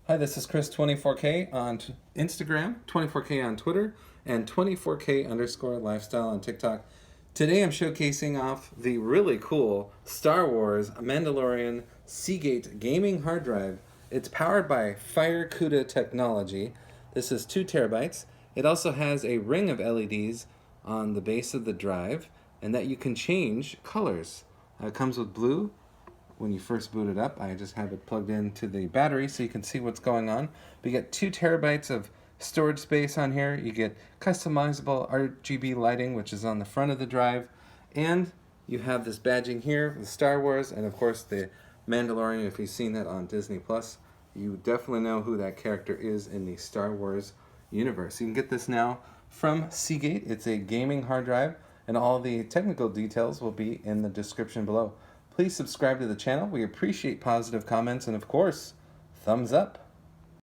Hi, this is Chris 24K on Instagram, 24K on Twitter, and 24K_lifestyle on TikTok. Today I'm showcasing off the really cool Star Wars Mandalorian Seagate Gaming Hard Drive. It's powered by Firecuda technology. This is 2 terabytes. It also has a ring of LEDs on the base of the drive, and that you can change colors. It comes with blue. When you first boot it up, I just have it plugged into the battery so you can see what's going on. But you get 2 terabytes of storage space on here. You get customizable RGB lighting, which is on the front of the drive. And you have this badging here with Star Wars and, of course, the Mandalorian. If you've seen that on Disney Plus, you definitely know who that character is in the Star Wars universe. You can get this now from Seagate. It's a gaming hard drive, and all the technical details will be in the description below. Please subscribe to the channel. We appreciate positive comments and, of course, thumbs up.